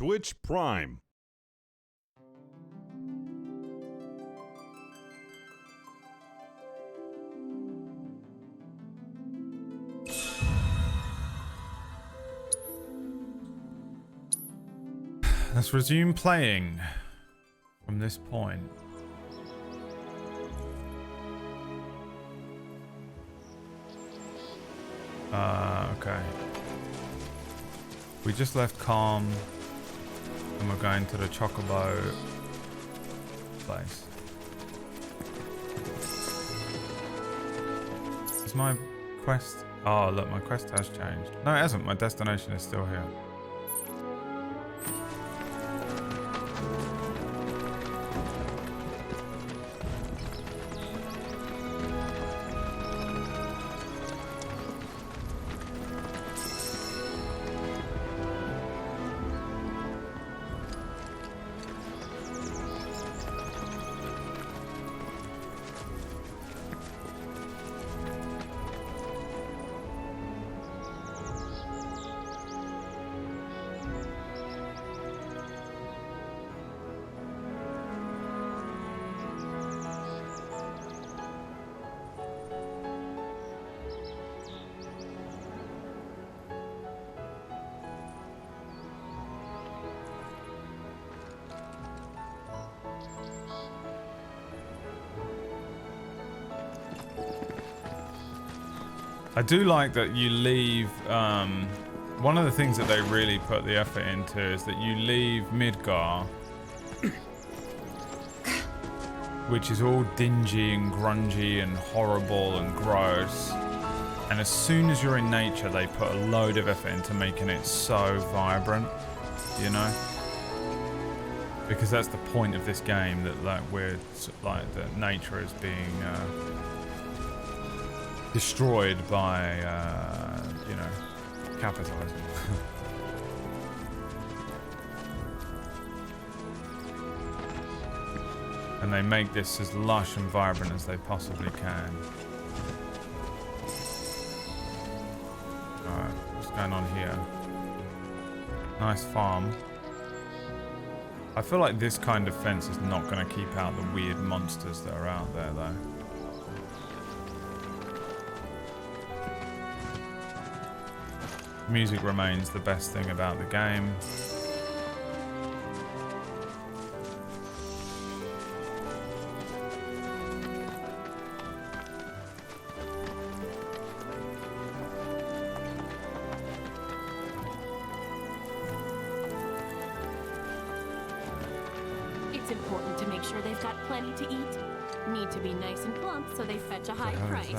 Twitch Prime. Let's resume playing from this point. Okay. We just left Calm and we're going to the Chocobo place. Is my quest... Oh, look, my quest has changed. No, it hasn't. My destination is still here. I do like that you leave, one of the things that they really put the effort into is that you leave Midgar, which is all dingy and grungy and horrible and gross. And as soon as you're in nature, they put a load of effort into making it so vibrant, you know? Because that's the point of this game, that that nature is being destroyed by, you know, capitalism. And they make this as lush and vibrant as they possibly can. Alright, what's going on here? Nice farm. I feel like this kind of fence is not going to keep out the weird monsters that are out there, though. Music remains the best thing about the game. It's important to make sure they've got plenty to eat. Need to be nice and plump so they fetch a high price.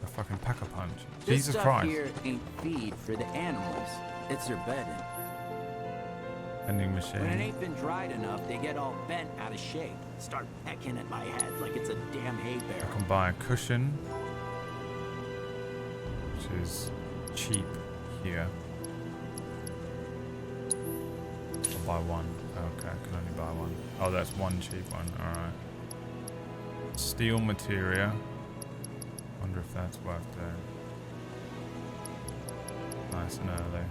A fucking pack-a-punch. This Jesus stuff Christ. here ain't feed for the animals. It's their bedding. Vending machine. When it ain't been dried enough, they get all bent out of shape. Start pecking at my head like it's a damn hay I barrel. can buy a cushion, which is cheap here. I'll buy one. Okay, I can only buy one. Oh, that's one cheap one. Alright. Steel materia. Wonder if that's worth doing. Nice and early.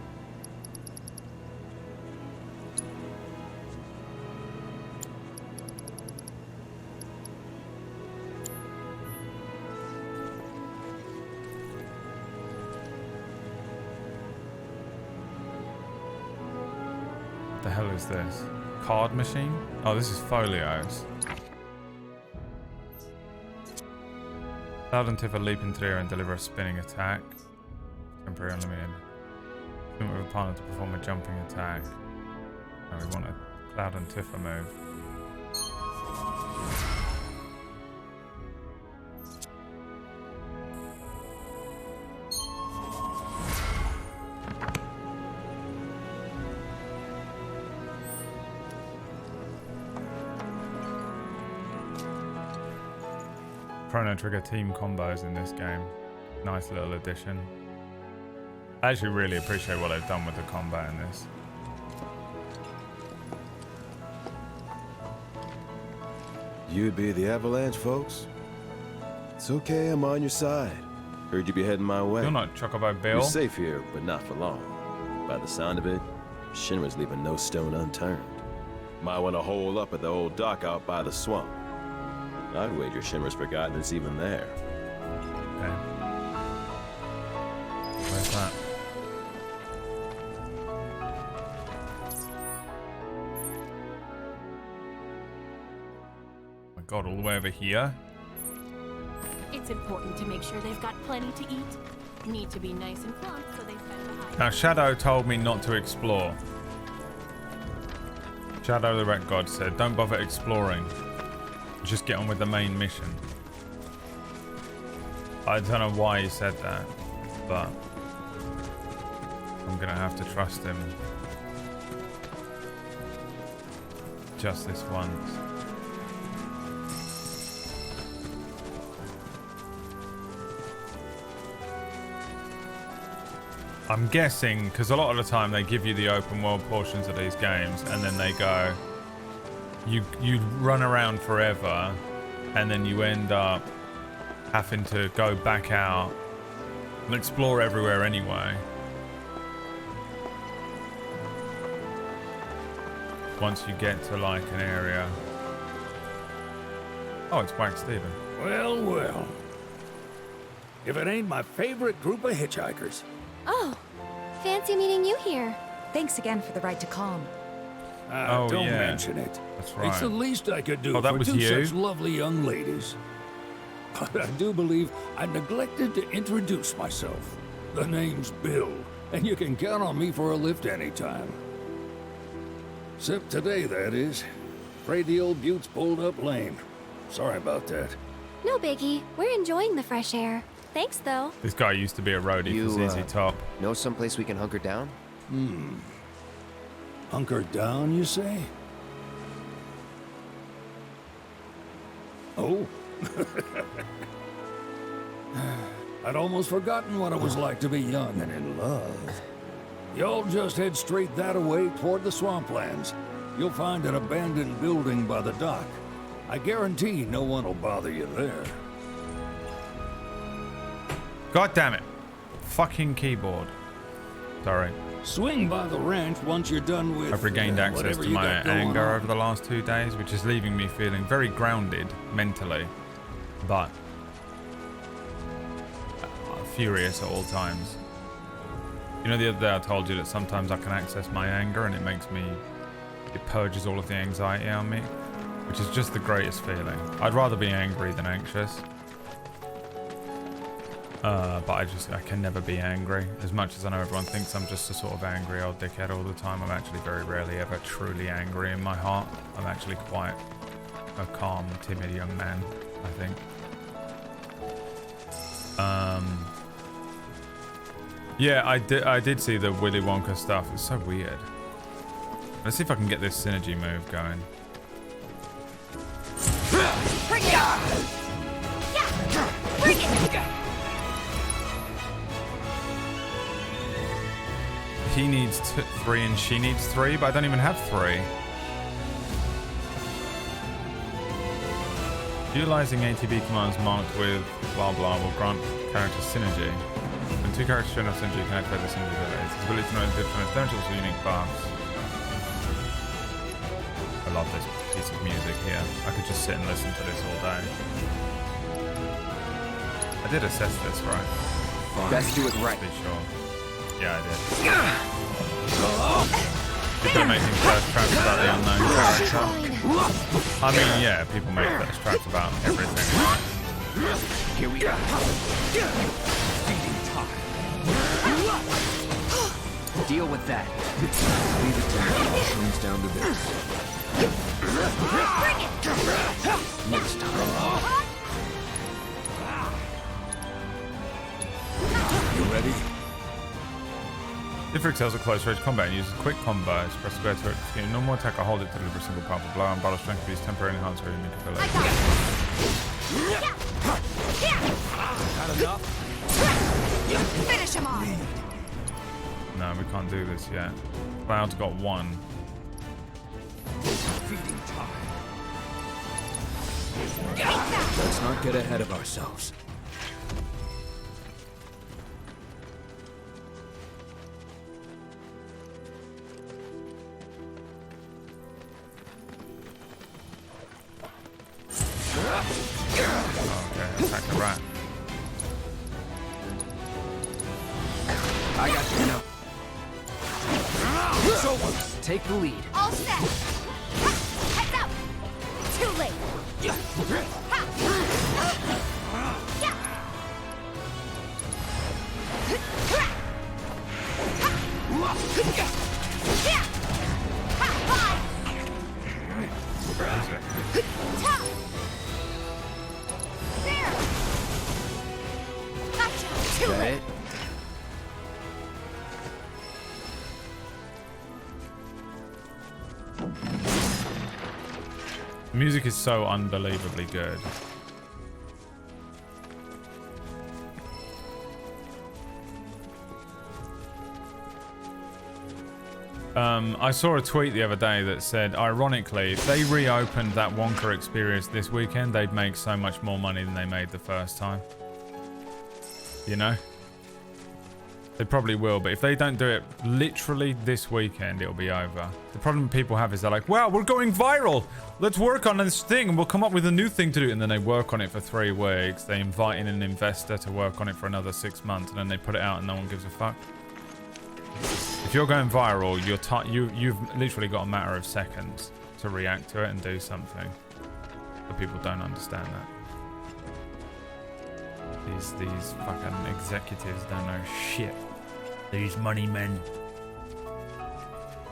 What the hell is this? Card machine? Oh, this is folios. Cloud and Tifa leap into the air and deliver a spinning attack. Temporary unlimited. Movement with a partner to perform a jumping attack. And we want a Cloud and Tifa move. Chrono Trigger team combos in this game. Nice little addition. I actually really appreciate what they've done with the combat in this. You'd be the Avalanche, folks? It's okay, I'm on your side. Heard you be heading my way. You're not Chocobo Bill. You're safe here, but not for long. By the sound of it, Shinra's leaving no stone unturned. Might want to hole up at the old dock out by the swamp. I'd wager Shinra's forgotten it's even there. Okay. Where's that? Oh my god, all the way over here? It's important to make sure they've got plenty to eat. Need to be nice and plump so they fed behind. Now, Shadow told me not to explore. Shadow the Red God said, don't bother exploring. Just get on with the main mission. I don't know why he said that, but I'm gonna have to trust him. Just this once. I'm guessing, because a lot of the time they give you the open world portions of these games and then they go, you run around forever and then you end up having to go back out and explore everywhere anyway. Once you get to like an area. Oh, it's Wax Steven. Well, well. If it ain't my favorite group of hitchhikers. Oh, fancy meeting you here. Thanks again for the ride to Calm. Don't yeah. mention it. That's right. It's the least I could do Oh, that for was two you? such lovely young ladies. But I do believe I neglected to introduce myself. The name's Bill, and you can count on me for a lift anytime. Except today, that is. Afraid the old bute's pulled up lame. Sorry about that. No biggie. We're enjoying the fresh air. Thanks, though. This guy used to be a roadie for ZZ Top. Know someplace we can hunker down? Hunker down, you say? Oh? I'd almost forgotten what it was like to be young and in love. Y'all just head straight that-a-way toward the swamplands. You'll find an abandoned building by the dock. I guarantee no one will bother you there. God damn it. Fucking keyboard. Sorry. Swing by the ranch once you're done with... I've regained access whatever to you my got going anger on. over the last 2 days, which is leaving me feeling very grounded mentally, but furious at all times. You know, the other day I told you that sometimes I can access my anger and it purges all of the anxiety on me, which is just the greatest feeling. I'd rather be angry than anxious. But I can never be angry. As much as I know everyone thinks I'm just a sort of angry old dickhead all the time, I'm actually very rarely ever truly angry in my heart. I'm actually quite a calm, timid young man, I think. Yeah, I did see the Willy Wonka stuff. It's so weird. Let's see if I can get this synergy move going. Bring it! Yeah! Bring it! He needs 3 and she needs 3, but I don't even have 3. Utilizing ATB commands marked with blah blah will grant character synergy. When 2 characters share enough synergy, you can activate the synergy abilities. Its ability to know different damage also unique buffs. I love this piece of music here. I could just sit and listen to this all day. I did assess this, right? Best do it right. Be sure. Yeah, I did. People are making thirst traps about the unknown. I mean, yeah, people make thirst traps about everything. Here we go. Deal with that. Leave it to me. It comes down to this. Next time. You ready? If it excels at close range combat and uses quick combos, press square to execute a normal attack or hold it to deliver a single powerful blow, and battle strength to use temporary enhance or unique ability. Not enough? Finish him off! No, we can't do this yet. Cloud's got 1. Feeding time. Let's not get ahead of ourselves. Okay, attack the rat. I got you. No. It's over. Take the lead. All set. Ha! Heads up. Too late. Ha! Yeah. Yeah. Ha! Bye. Ta! There. Gotcha. Too Got late. it? The music is so unbelievably good. I saw a tweet the other day that said, ironically, if they reopened that Wonka experience this weekend, they'd make so much more money than they made the first time. You know? They probably will, but if they don't do it literally this weekend, it'll be over. The problem people have is they're like, wow, we're going viral. Let's work on this thing and we'll come up with a new thing to do. And then they work on it for 3 weeks. They invite in an investor to work on it for another 6 months. And then they put it out and no one gives a fuck. If you're going viral, you've literally got a matter of seconds to react to it and do something. But people don't understand that. These fucking executives don't know shit. These money men.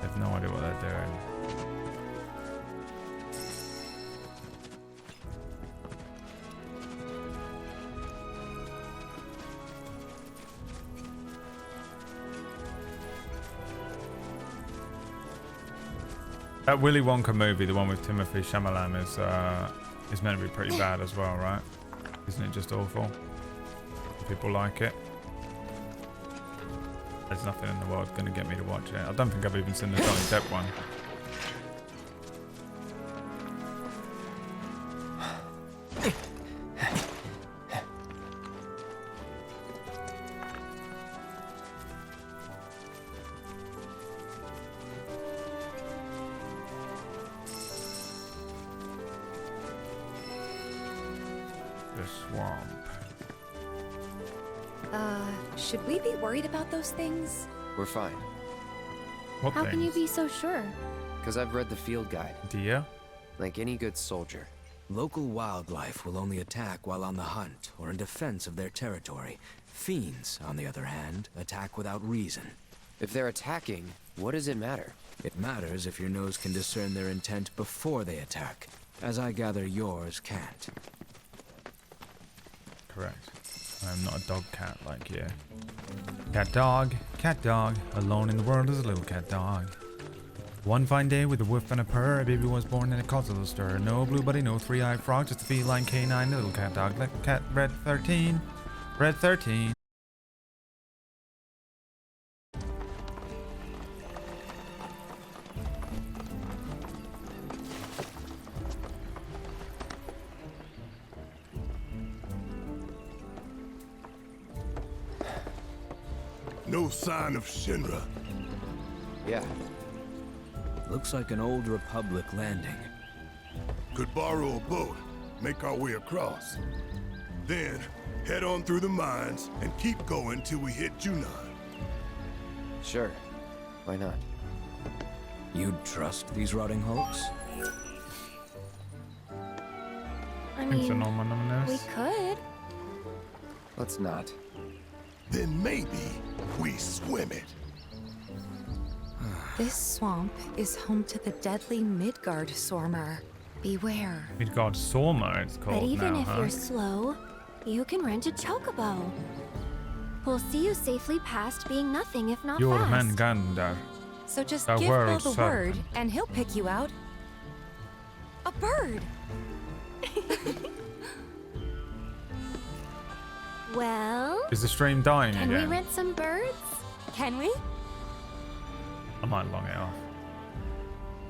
They have no idea what they're doing. That Willy Wonka movie, the one with Timothée Chalamet, is meant to be pretty bad as well, right? Isn't it just awful? People like it. There's nothing in the world going to get me to watch it. I don't think I've even seen the Johnny Depp one. The swamp. Should we be worried about those things? We're fine. What How can you things? be so sure? Because I've read the field guide. Deer? Like any good soldier. Local wildlife will only attack while on the hunt or in defense of their territory. Fiends, on the other hand, attack without reason. If they're attacking, what does it matter? It matters if your nose can discern their intent before they attack, as I gather yours can't. Correct. I'm not a dog cat like you. Cat dog, alone in the world is a little cat dog. One fine day with a woof and a purr, a baby was born in a cause of a stir. No blue buddy, no three-eyed frog, just a feline canine, a little cat dog like a cat. Red 13. Red 13. No sign of Shinra. Yeah. Looks like an old Republic landing. Could borrow a boat, make our way across. Then, head on through the mines and keep going till we hit Junon. Sure. Why not? You'd trust these rotting hulks? I Thanks for mean, anonymous. we could. Let's not. Then maybe we swim it. This swamp is home to the deadly Midgard Sormer. Beware. Midgard Sormer, it's called But even now, if huh? you're slow, you can rent a chocobo. We'll see you safely past being nothing if not Your fast. Manganda. So just A give Bill word, the sir. word, and he'll pick you out. A bird! Well, Is the stream dying can we again? rent some birds? Can we? I might long it off.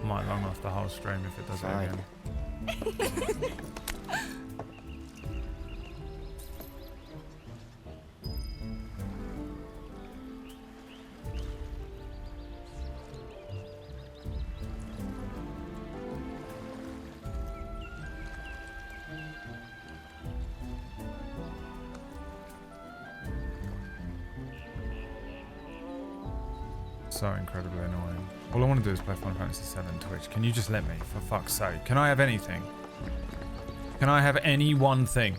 I might long off the whole stream if it does it Fine. again. so incredibly annoying. All I want to do is play Final Fantasy 7 Twitch. Can you just let me, for fuck's sake? Can I have anything? Can I have any one thing?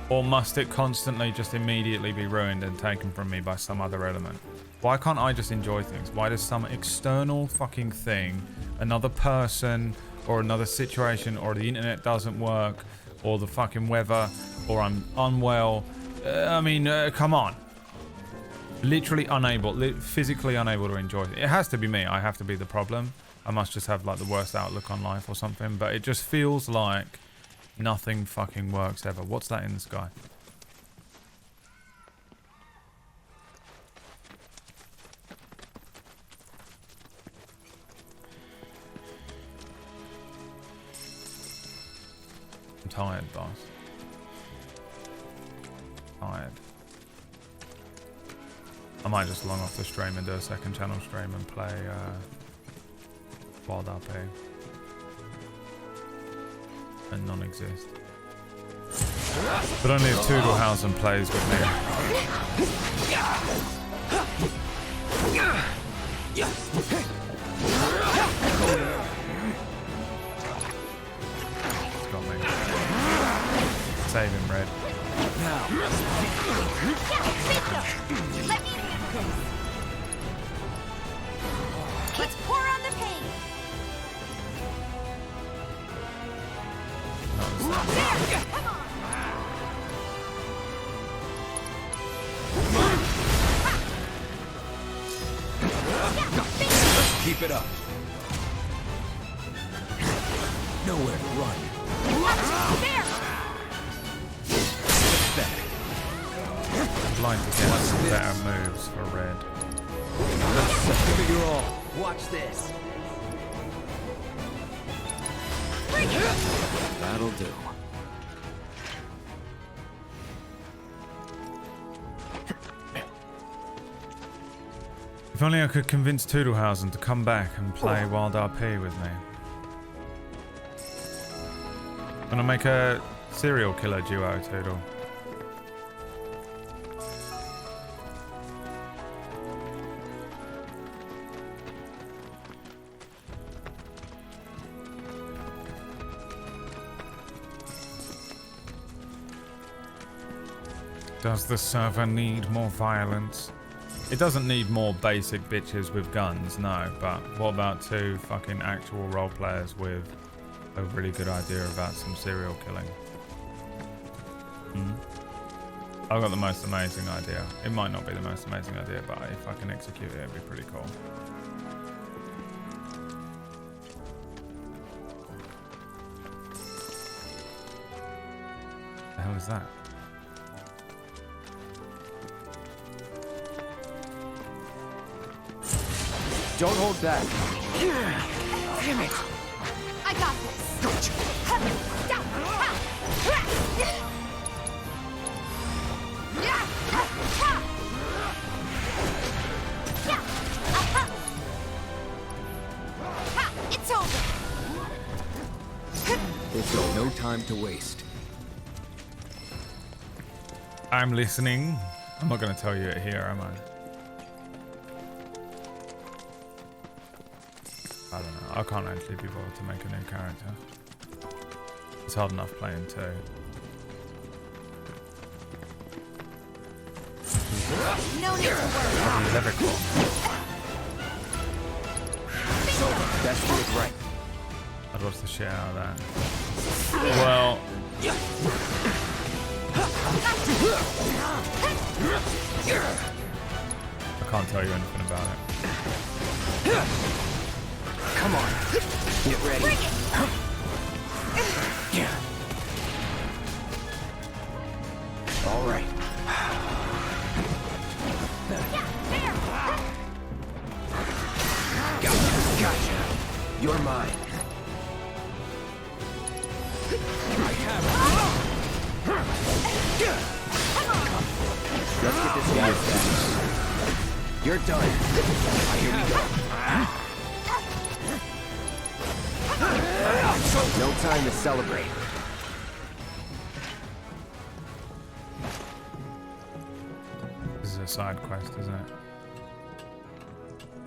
Or must it constantly just immediately be ruined and taken from me by some other element? Why can't I just enjoy things? Why does some external fucking thing, another person, or another situation, or the internet doesn't work, or the fucking weather, or I'm unwell? Come on. Literally unable, physically unable to enjoy it. It has to be me. I have to be the problem. I must just have like the worst outlook on life or something. But it just feels like nothing fucking works ever. What's that in the sky? I'm tired, boss. Tired. I might just log off the stream and do a second channel stream and play Wild RP. And non-exist. But only if Toodlehausen plays with me. It's got me. Save him, Red. Let's pour on the pain. There, come on. Let's keep it up. Nowhere to run. There. I'd like to get some better moves for Red. Give it your all. Watch this. That'll do. If only I could convince Toodlehausen to come back and play Wild RP with me. Gonna make a serial killer duo, Toodle. Does the server need more violence? It doesn't need more basic bitches with guns, no, but what about two fucking actual role players with a really good idea about some serial killing? I've got the most amazing idea. It might not be the most amazing idea, but if I can execute it, it'd be pretty cool. The hell is that? Don't hold back. Damn it. I got this. Gotcha. It's over. There's no time to waste. I'm listening. I'm not going to tell you it here, am I? I don't know. I can't actually be bothered to make a new character. It's hard enough playing two. No need to worry. Levercore. Best do it right. I'd watch the shit out of that. Well. I can't tell you anything about it. Come on. Get ready. All right. Gotcha. You're mine. Let's get this guy back. You're done. Here we go. No time to celebrate. This is a side quest, isn't it?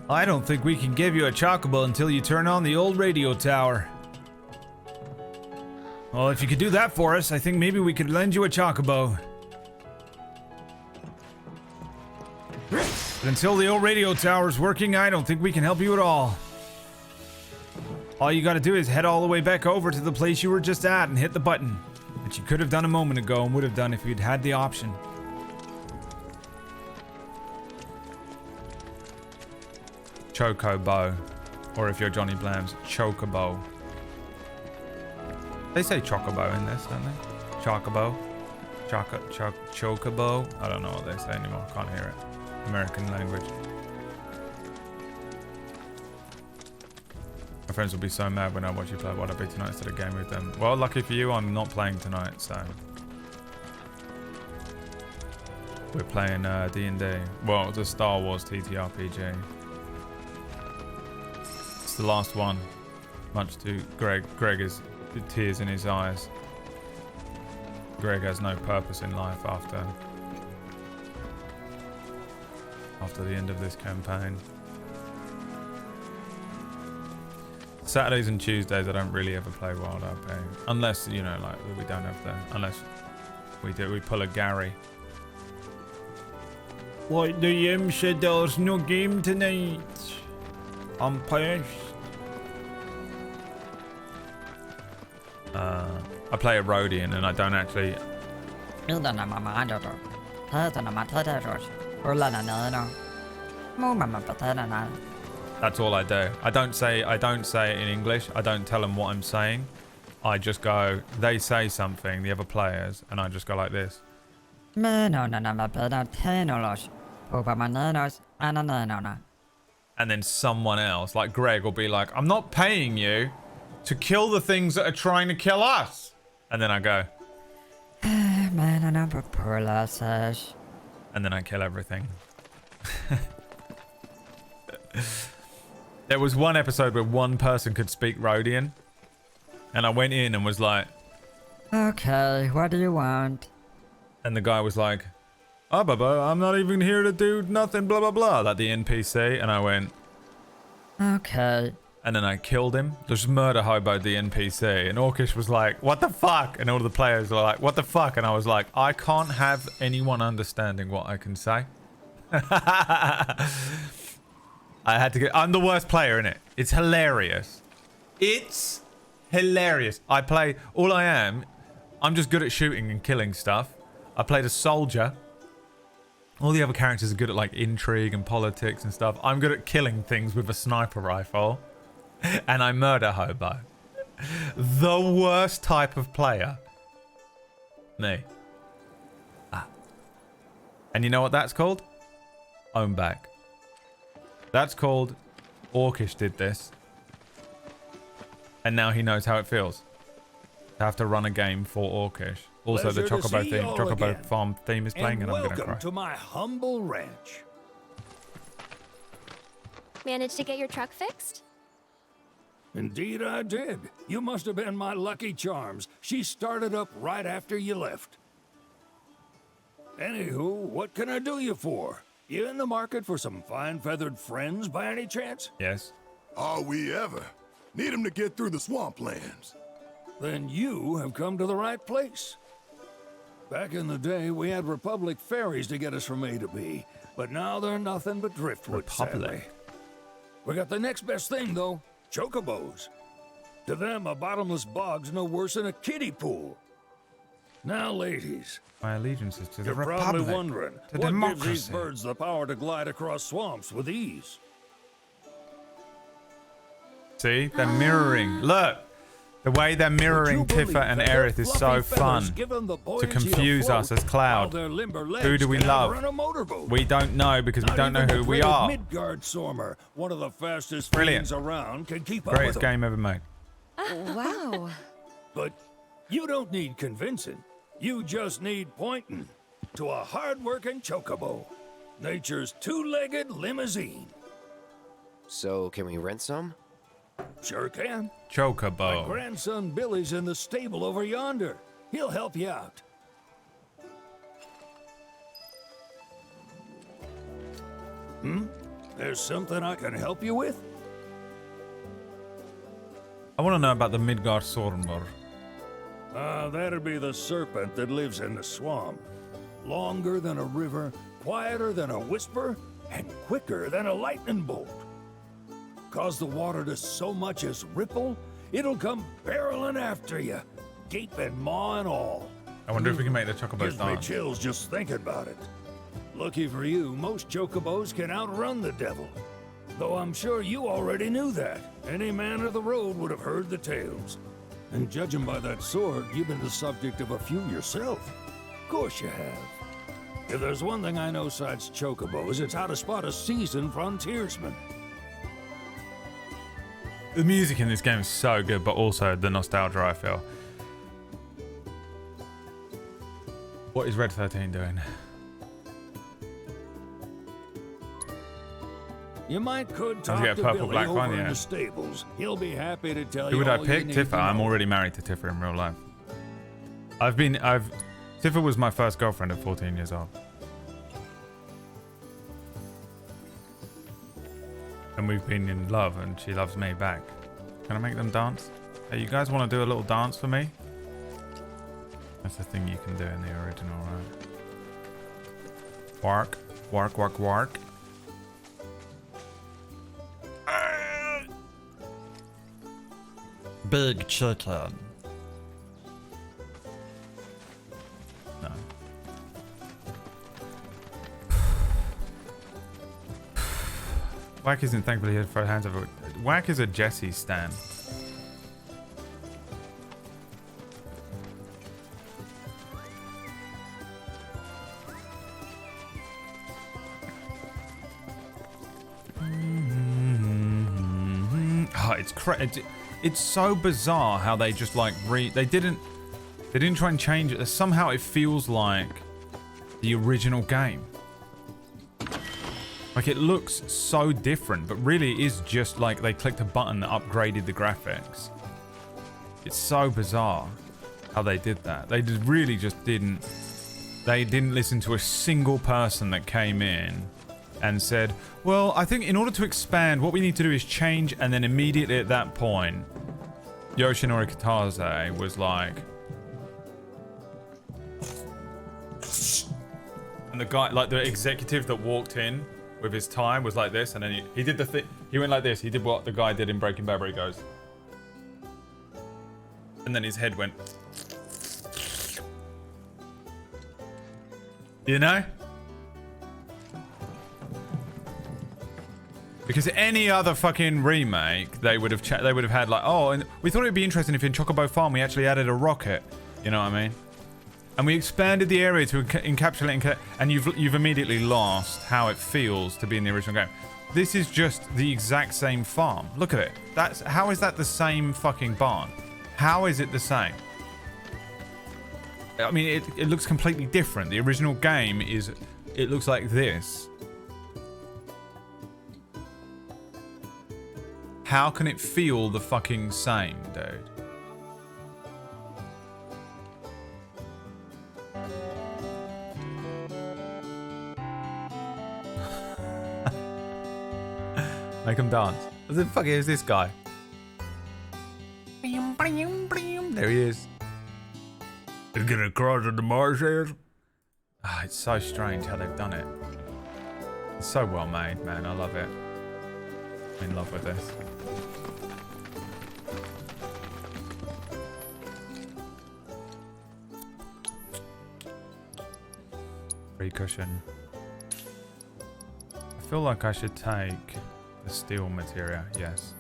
I don't think we can give you a chocobo until you turn on the old radio tower. Well, if you could do that for us, I think maybe we could lend you a chocobo. But until the old radio tower's working, I don't think we can help you at all. All you gotta do is head all the way back over to the place you were just at and hit the button, which you could have done a moment ago and would have done if you'd had the option. Chocobo. Or if you're Johnny Blams, Chocobo. They say Chocobo in this, don't they? Chocobo? Chocobo? I don't know what they say anymore. Can't hear it. American language. My friends will be so mad when I watch you play What I Be Tonight instead of game with them. Well, lucky for you, I'm not playing tonight, so... We're playing D&D. Well, the Star Wars TTRPG. It's the last one. Much to Greg. Greg is tears in his eyes. Greg has no purpose in life after the end of this campaign. Saturdays and Tuesdays I don't really ever play Wild RP. Unless, you know, like we don't have the... Unless we pull a Gary. Like the said there's no game tonight. I'm pissed. I play a Rhodian and I don't actually... That's all I do. I don't say it in English. I don't tell them what I'm saying. I just go, they say something, the other players, and I just go like this. And then someone else, like Greg, will be like, I'm not paying you to kill the things that are trying to kill us. And then I go, and then I kill everything. There was one episode where one person could speak Rhodian, and I went in and was like, okay, what do you want? And the guy was like, oh, Bubba, I'm not even here to do nothing, blah, blah, blah, like the NPC. And I went, okay. And then I killed him, just murder hoboed the NPC. And Orcish was like, what the fuck? And all the players were like, what the fuck? And I was like, I can't have anyone understanding what I can say. I had to get... I'm the worst player in it. It's hilarious. It's hilarious. I play... All I am... I'm just good at shooting and killing stuff. I played a soldier. All the other characters are good at, like, intrigue and politics and stuff. I'm good at killing things with a sniper rifle. And I murder hobo. The worst type of player. Me. Ah. And you know what that's called? Own back. That's called Orcish did this. And now he knows how it feels to have to run a game for Orcish. Also, the Chocobo Farm theme is playing, and I'm gonna cry. Welcome to my humble ranch. Managed to get your truck fixed? Indeed I did. You must have been my lucky charms. She started up right after you left. Anywho, what can I do you for? You in the market for some fine-feathered friends by any chance? Yes. Are we ever? Need them to get through the swamplands. Then you have come to the right place. Back in the day, we had Republic ferries to get us from A to B, but now they're nothing but driftwood, sadly. We got the next best thing, though. Chocobos. To them, a bottomless bog's no worse than a kiddie pool. Now, ladies, my allegiance is to the Republic. You're probably wondering, what gives these birds the power to glide across swamps with ease? See? They're mirroring. Look! The way they're mirroring Tifa and Aerith is so fun. To confuse us as Cloud. Who do we love? We don't know because we don't know who we are. One of the fastest brilliant around, can keep up greatest with them. game ever made. Wow. But you don't need convincing. You just need pointing to a hard-working chocobo. Nature's two-legged limousine. So, can we rent some? Sure can. Chocobo. My grandson Billy's in the stable over yonder. He'll help you out. There's something I can help you with? I want to know about the Midgard Sormur. That'd be the serpent that lives in the swamp. Longer than a river, quieter than a whisper, and quicker than a lightning bolt. Cause the water to so much as ripple, it'll come barreling after you, gaping maw and all. I wonder if we can make the chocobos Gives me dance. chills just thinking about it. Lucky for you, most chocobos can outrun the devil. Though I'm sure you already knew that. Any man of the road would have heard the tales. And judging by that sword, you've been the subject of a few yourself. Of course you have. If there's one thing I know besides chocobos, it's how to spot a seasoned frontiersman. The music in this game is so good, but also the nostalgia I feel. What is Red 13 doing? You could talk get a to purple Billy black over one, in yeah. the stables. He'll be happy to tell Who you would I all pick? you need Tifa. to I'm know. already married to Tifa in real life. Tifa was my first girlfriend at 14 years old. And we've been in love and she loves me back. Can I make them dance? Hey, you guys want to do a little dance for me? That's the thing you can do in the original, right? Wark, wark, wark, wark. Big chicken. No. Whack isn't thankfully here for hands over. Whack is a Jesse stan. Oh, it's so bizarre how they just like they didn't try and change it. Somehow it feels like the original game. Like it looks so different, but really it is just like they clicked a button that upgraded the graphics. It's so bizarre how they did that. They really just didn't listen to a single person that came in and said, well, I think in order to expand, what we need to do is change, and then immediately at that point, Yoshinori Kitase was like... And the guy, like the executive that walked in with his time was like this, and then he did the thing, he went like this, he did what the guy did in Breaking Bad where he goes... And then his head went... You know? Because any other fucking remake, they would have had like, oh, and we thought it'd be interesting if in Chocobo Farm we actually added a rocket. You know what I mean? And we expanded the area to encapsulate, and you've immediately lost how it feels to be in the original game. This is just the exact same farm. Look at it. How is that the same fucking barn? How is it the same? I mean, it looks completely different. The original game it looks like this. How can it feel the fucking same, dude? Make him dance. What the fuck is this guy? There he is. He's gonna cross the marshes. Ah, it's so strange how they've done it. It's so well made, man. I love it. I'm in love with this. Free cushion. I feel like I should take the steel material. Yes.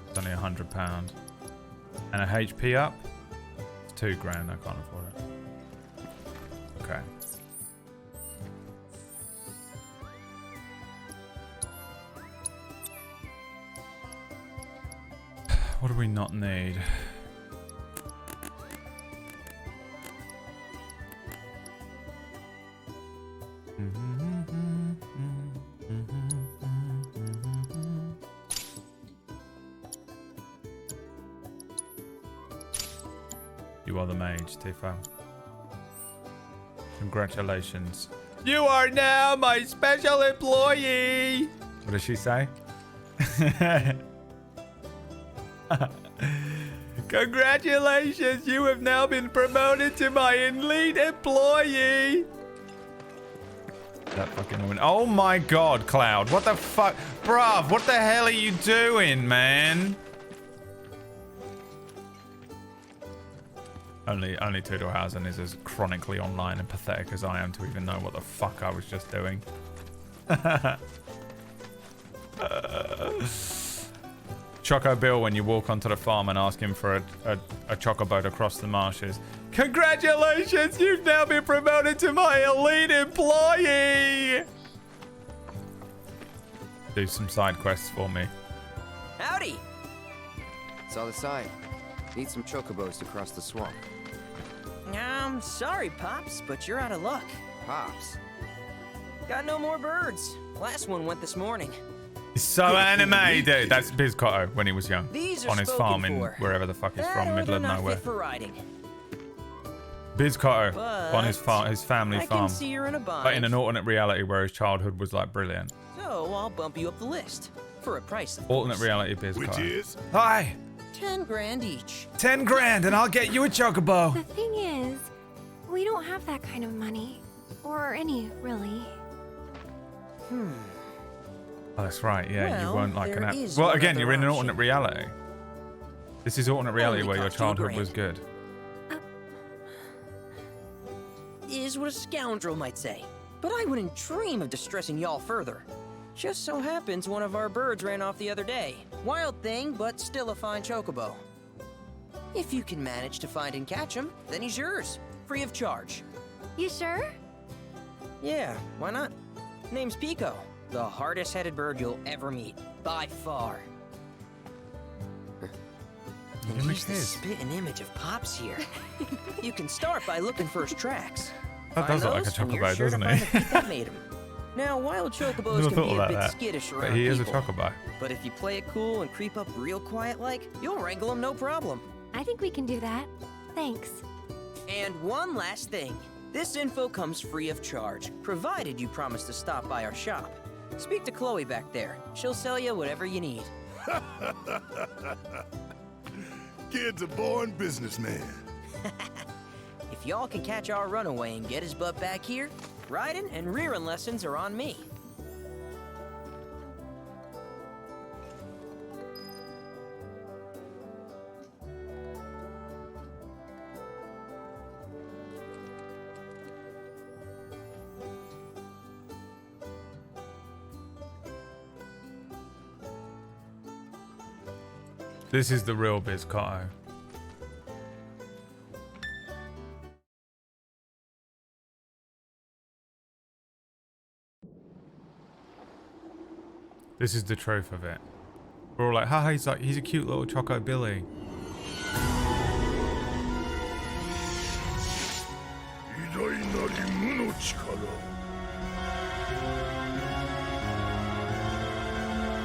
It's only £100. And a HP up? It's £2 grand. I can't afford it. Okay. What do we not need? You are the mage, Tifa. Congratulations. You are now my special employee! What does she say? Congratulations, you have now been promoted to my elite employee. That fucking woman. Oh my god, Cloud. What the fuck? Bruv, what the hell are you doing, man? Only Tudorhausen is as chronically online and pathetic as I am to even know what the fuck I was just doing. Choco Bill, when you walk onto the farm and ask him for a chocoboat across the marshes. Congratulations, you've now been promoted to my elite employee. Do some side quests for me. Howdy! Saw the sign. Need some chocobos to cross the swamp. Sorry, Pops, but you're out of luck. Pops? Got no more birds. Last one went this morning. He's so animated. That's Bizcotto when he was young. These are on his farm in for. wherever the fuck he's from, middle of not nowhere. Fit for riding. Bizcotto But on his family I farm. can see you're in a bind. But in an alternate reality where his childhood was like brilliant. So I'll bump you up the list. For a price, of Alternate course. reality Bizcotto. Which is? Hi! 10 grand each. 10 grand and I'll get you a chocobo. The thing is, we don't have that kind of money. Or any, really. Oh, that's right. Yeah, you Well, weren't like there an. is Well, one again, other you're in an option. alternate reality. This is alternate reality Only where your cost you a childhood was grand. good. Is what a scoundrel might say. But I wouldn't dream of distressing y'all further. Just so happens one of our birds ran off the other day. Wild thing, but still a fine chocobo. If you can manage to find and catch him, then he's yours. Free of charge. You sure? Yeah, why not? Name's Pico. The hardest-headed bird you'll ever meet. By far. And he's the spitting image of Pops here. You can start by looking for his tracks. That does look like a Find those, and you're chocobo, sure to doesn't find he? the feet that made him. Now, wild chocobos Never can thought be a about bit that. skittish But around he is a people. chocobo. But if you play it cool and creep up real quiet-like, you'll wrangle him no problem. I think we can do that. Thanks. And one last thing. This info comes free of charge, provided you promise to stop by our shop. Speak to Chloe back there. She'll sell you whatever you need. Kid's a born businessman. If y'all can catch our runaway and get his butt back here, riding and rearing lessons are on me. This is the real Bizcotto. This is the truth of it. We're all like, haha, he's a cute little Choco Billy.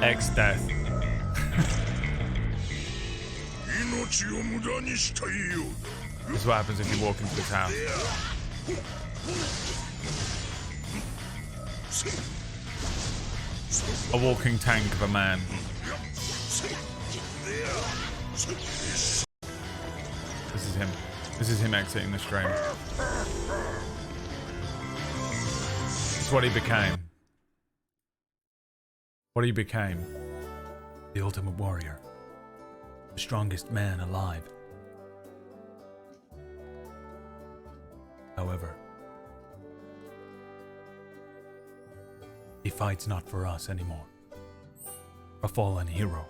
X-Death. This is what happens if you walk into this house. A walking tank of a man. This is him. This is him exiting the stream. It's what he became. What he became. The ultimate warrior. The strongest man alive. However, he fights not for us anymore. A fallen hero.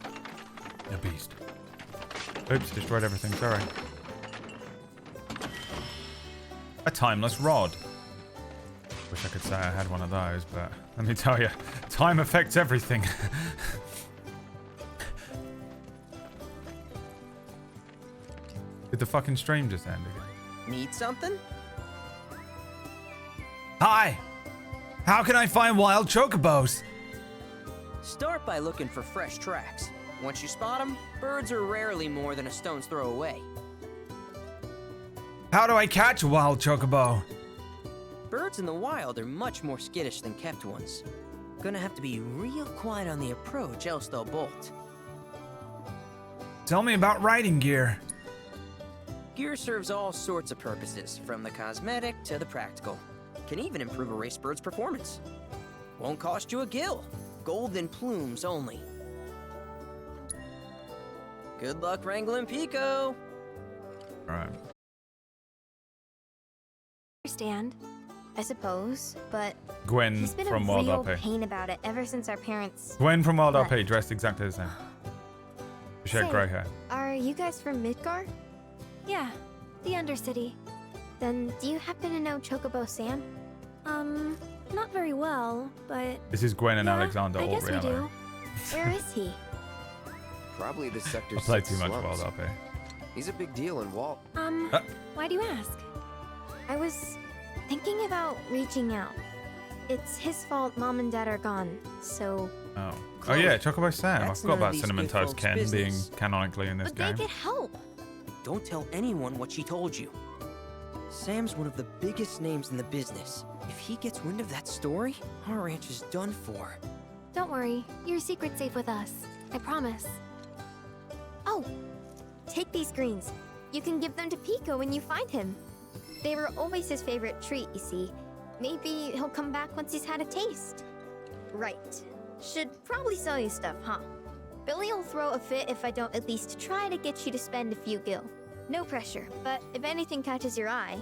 A beast. Oops, destroyed everything, sorry. A timeless rod. Wish I could say I had one of those, but let me tell you, time affects everything. Did the fucking stream just end again? Need something? Hi! How can I find wild chocobos? Start by looking for fresh tracks. Once you spot them, birds are rarely more than a stone's throw away. How do I catch a wild chocobo? Birds in the wild are much more skittish than kept ones. Gonna have to be real quiet on the approach, else they'll bolt. Tell me about riding gear. Gear serves all sorts of purposes, from the cosmetic to the practical. Can even improve a race bird's performance. Won't cost you a gill. Golden plumes only. Good luck wrangling Pico. Alright. Understand, I suppose, but Gwen he's been from a Wild real RP. pain about it ever since our parents. Gwen from Wild left. RP, dressed exactly the same. She had Say, grey hair. Are you guys from Midgar? Yeah, the Undercity. Then do you happen to know Chocobo Sam? Not very well, but This is Gwen and yeah, Alexander I guess we Aureano. do. Where is he? Probably the I sector's played too 6 much slums. Wild RP. He's a big deal in Walt. Why do you ask? I was thinking about reaching out. It's his fault Mom and Dad are gone, so... Oh. Chloe, Oh yeah, Chocobo Sam. I that's forgot none of about these Cinnamon good Toast folks' Ken being business. canonically in this But they game. could help. Don't tell anyone what she told you. Sam's one of the biggest names in the business. If he gets wind of that story, our ranch is done for. Don't worry, your secret's safe with us. I promise. Oh, take these greens. You can give them to Pico when you find him. They were always his favorite treat, you see. Maybe he'll come back once he's had a taste. Right. Should probably sell you stuff, huh? Billy will throw a fit if I don't at least try to get you to spend a few gil. No pressure, but if anything catches your eye.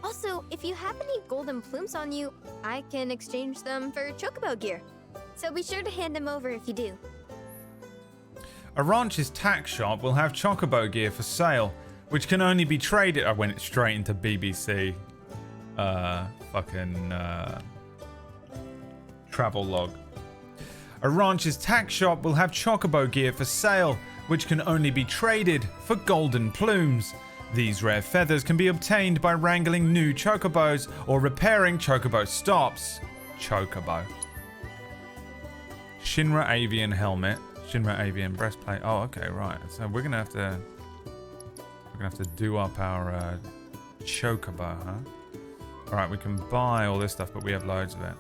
Also, if you have any golden plumes on you, I can exchange them for Chocobo gear. So be sure to hand them over if you do. A ranch's tack shop will have Chocobo gear for sale, which can only be traded. I went straight into BBC. Travel log. A ranch's tack shop will have Chocobo gear for sale, which can only be traded for golden plumes. These rare feathers can be obtained by wrangling new Chocobos or repairing Chocobo stops. Chocobo. Shinra Avian helmet. Shinra Avian breastplate. Oh, okay, right. So we're gonna have to do up our Chocobo, huh? Alright, we can buy all this stuff, but we have loads of it.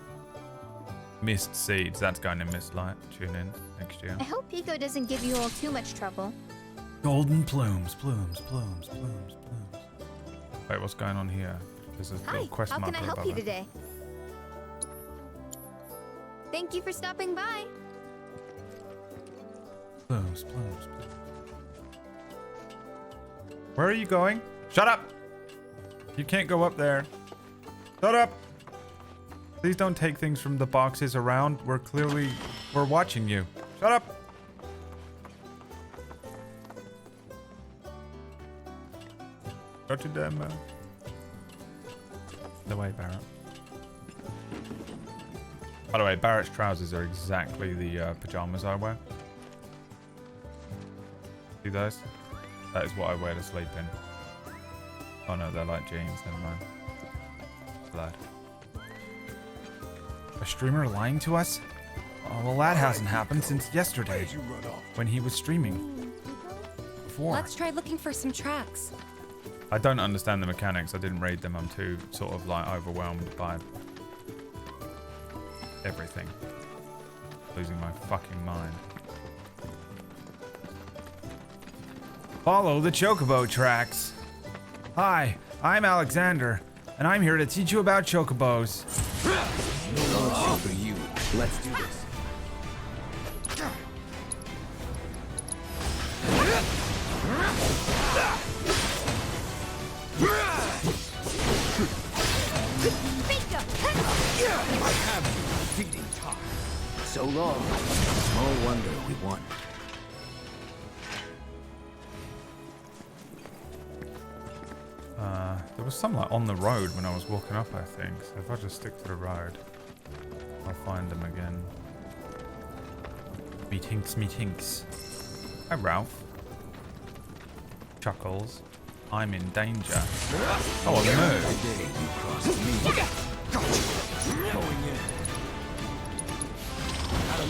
Mist seeds, that's going in Mist Light. Tune in next year. I hope Pico doesn't give you all too much trouble. Golden plumes, plumes, plumes, plumes, plumes. Wait, what's going on here? There's a Hi, little quest how can marker I help above you it. today? Thank you for stopping by. Plumes, plumes, plumes. Where are you going? Shut up! You can't go up there. Shut up! Please don't take things from the boxes around. We're watching you. Shut up! Go to them. The way, Barrett. By the way, Barrett's trousers are exactly the pajamas I wear. See those? That is what I wear to sleep in. Oh no, they're like jeans, never mind. Blood. A streamer lying to us? Oh, well, that hasn't happened since yesterday, when he was streaming. Before. Let's try looking for some tracks. I don't understand the mechanics. I didn't read them. I'm too sort of like overwhelmed by everything. Losing my fucking mind. Follow the Chocobo tracks. Hi, I'm Alexander, and I'm here to teach you about Chocobos. Oh, for you. Let's do this. I have you feeding time. So long. Small wonder we won. There was some like on the road when I was walking up, I think. So if I just stick to the road, I'll find them again. Meetinks, meetinks. Hi, Ralph. Chuckles. I'm in danger. Oh, a move.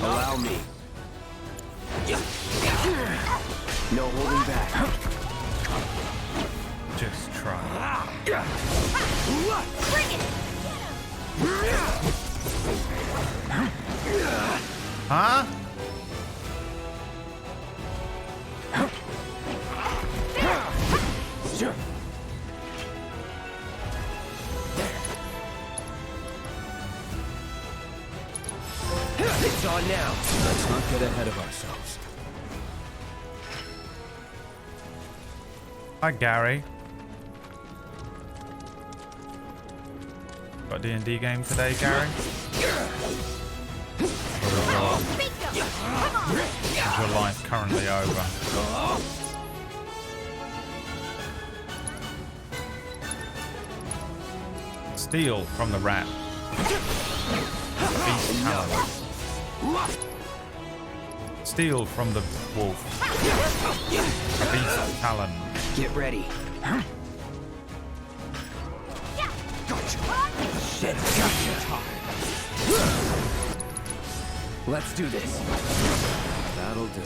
Allow me. No holding back. Just try. Bring it! Huh? It's on now. Let's not get ahead of ourselves. Hi, Gary. Got a D&D game today, Gary? Is your life currently over? Steal from the rat. Beast talon. Steal from the wolf. Beast talon. Get ready. Shit, gotcha. Let's do this. That'll do.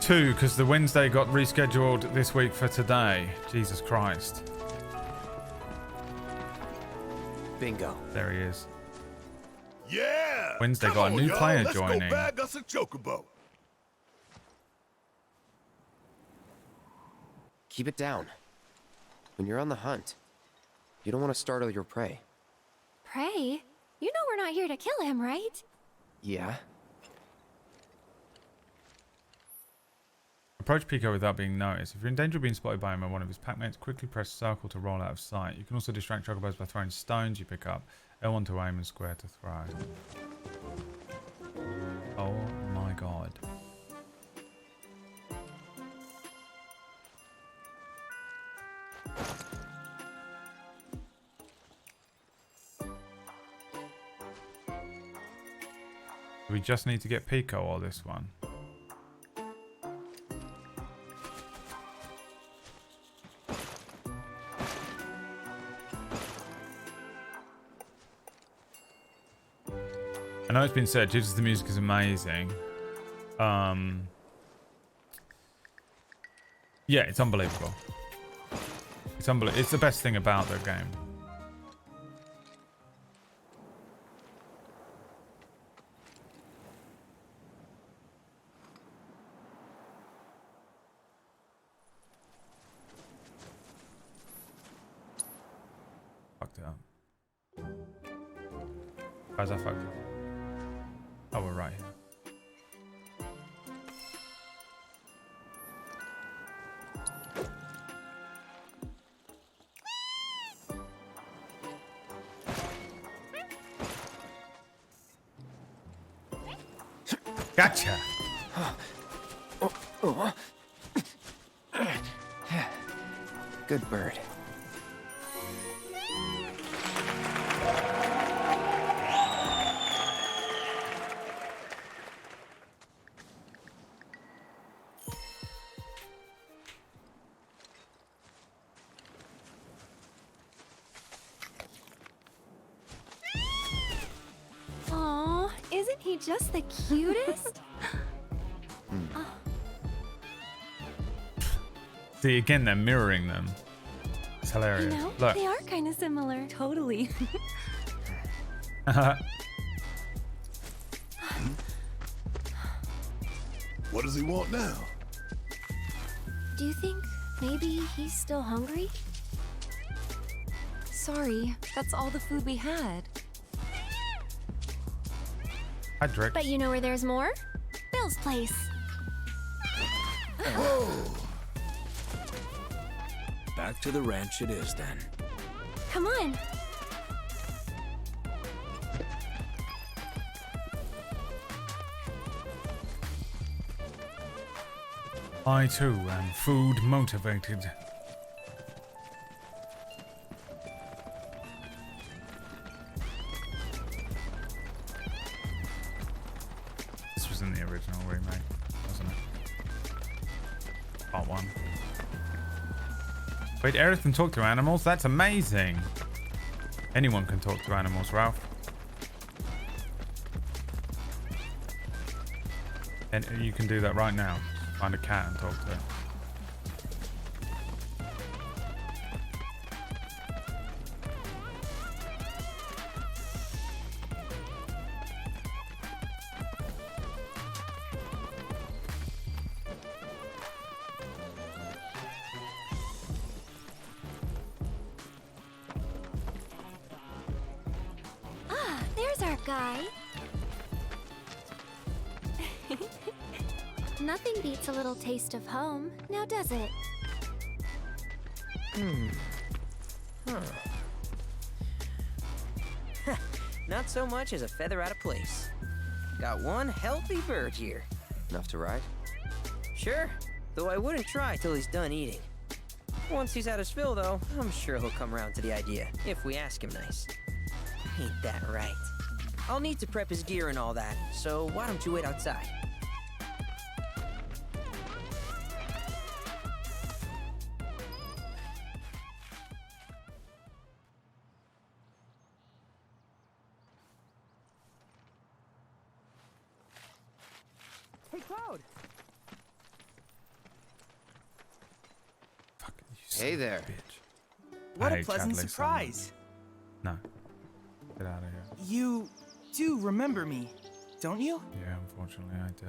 2, because the Wednesday got rescheduled this week for today. Jesus Christ. Bingo. There he is. Yeah! Wednesday Come got a on, new y'all. player Let's joining. Go bag us a chocobo. Keep it down. When you're on the hunt, you don't want to startle your prey. Prey? You know we're not here to kill him, right? Yeah? Approach Pico without being noticed. If you're in danger of being spotted by him or one of his packmates, quickly press circle to roll out of sight. You can also distract chocobos by throwing stones you pick up. L1 to aim and square to throw. Oh my god. Do we just need to get Pico or this one? I know it's been said, just the music is amazing. Yeah, it's unbelievable. It's unbelievable. It's the best thing about the game. Fucked it up. How's that fucked up? Oh, we're right here. Gotcha. Good bird. Aw, isn't he just the cutest? See, again, they're mirroring them. It's hilarious. You know, Look. they are kind of similar. Totally. What does he want now? Do you think maybe he's still hungry? Sorry, that's all the food we had. Hi, Drake. But you know where there's more? Bill's place. Back to the ranch it is then. Come on. I too am food motivated. This was in the original remake, wasn't it? Part 1. Wait, Aerith can talk to animals? That's amazing! Anyone can talk to animals, Ralph. And you can do that right now. Find a cat and talk to it. Midgar guy. Nothing beats a little taste of home, now does it? Not so much as a feather out of place. Got one healthy bird here. Enough to ride? Sure, though I wouldn't try till he's done eating. Once he's had his fill, though, I'm sure he'll come around to the idea, if we ask him nice. Ain't that right? I'll need to prep his gear and all that, so why don't you wait outside? Hey, Cloud! Fuck, you son Hey of a there. bitch. What I a hate pleasant Chadley so surprise. much. No. Get out of here. You do remember me, don't you? Yeah, unfortunately I do.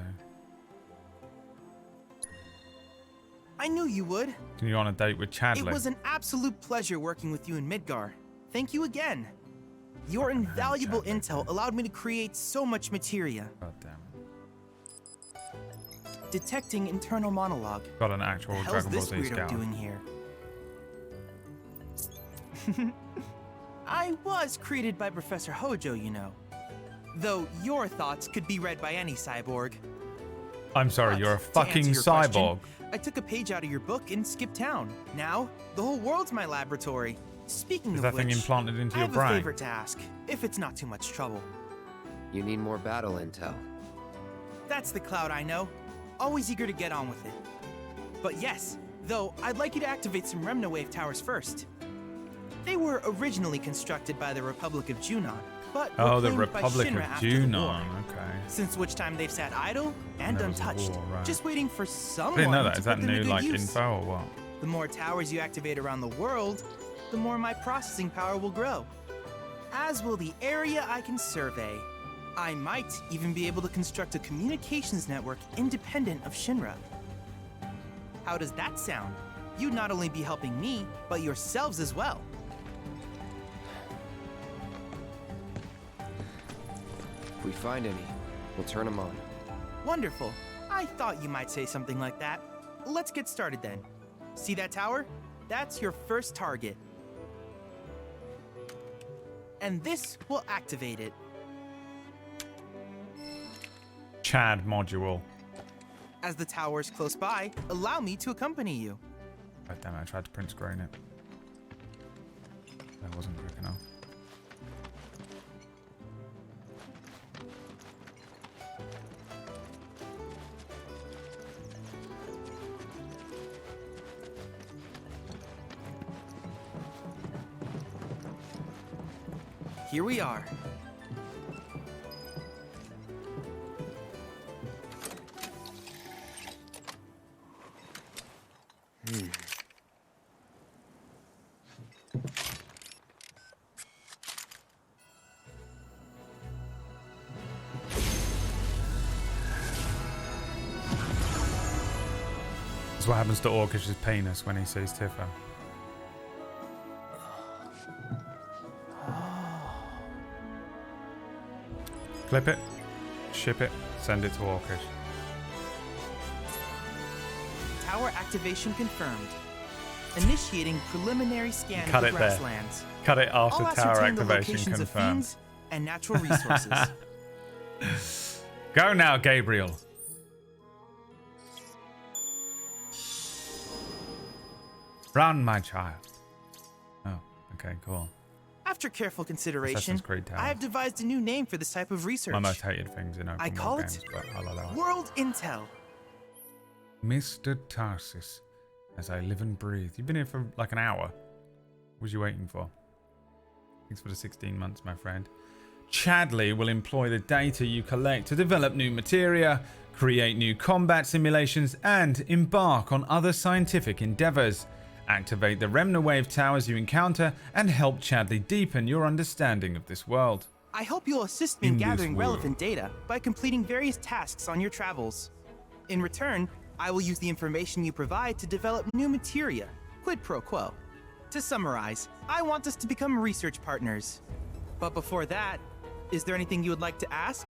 I knew you would. Can you go on a date with Chadley? It was an absolute pleasure working with you in Midgar. Thank you again. Your invaluable intel allowed me to create so much materia. God damn it. Detecting internal monologue. Got an actual What the hell's Dragon Ball this Z weirdo scout. doing here? I was created by Professor Hojo, you know. Though your thoughts could be read by any cyborg. I'm sorry, But you're a to answer fucking your question, cyborg. I took a page out of your book and skipped town. Now, the whole world's my laboratory. Speaking Is of that thing which, implanted into I your have brain? a favor to ask, if it's not too much trouble. You need more battle intel. That's the Cloud I know. Always eager to get on with it. But yes, though I'd like you to activate some Remnawave towers first. They were originally constructed by the Republic of Junon, but were Oh, the claimed by Republic of Shinra after the war. Junon. Okay. Since which time they've sat idle and There was a untouched, war, right. just waiting for I someone didn't know that. to Is that put them to new good like use. info or what? The more towers you activate around the world, the more my processing power will grow. As will the area I can survey. I might even be able to construct a communications network independent of Shinra. How does that sound? You'd not only be helping me, but yourselves as well. If we find any, we'll turn them on. Wonderful. I thought you might say something like that. Let's get started then. See that tower? That's your first target. And this will activate it. Chad module. As the tower is close by, allow me to accompany you. God damn it, I tried to print screen it. That wasn't quick enough. Here we are. That's what happens to Orkish's penis when he sees Tifa. Clip it, ship it, send it to Orkish. Tower activation confirmed. Initiating preliminary scan Cut of the it there. grasslands. Cut it after I'll tower ascertain the activation locations of confirmed. fiends and natural resources. Go now, Gabriel. Run, my child. Oh, okay, cool. After careful consideration, Assassin's Creed Tower. I have devised a new name for this type of research. My most hated things in open I call world it games, but I'll allow it. World Intel. Mr. Tarsis, as I live and breathe. You've been here for like an hour. What was you waiting for? Thanks for the 16 months, my friend. Chadley will employ the data you collect to develop new materia, create new combat simulations, and embark on other scientific endeavors. Activate the Remnawave towers you encounter and help Chadley deepen your understanding of this world. I hope you'll assist me in In this gathering world. relevant data by completing various tasks on your travels. In return, I will use the information you provide to develop new materia, quid pro quo. To summarize, I want us to become research partners. But before that, Is there anything you would like to ask?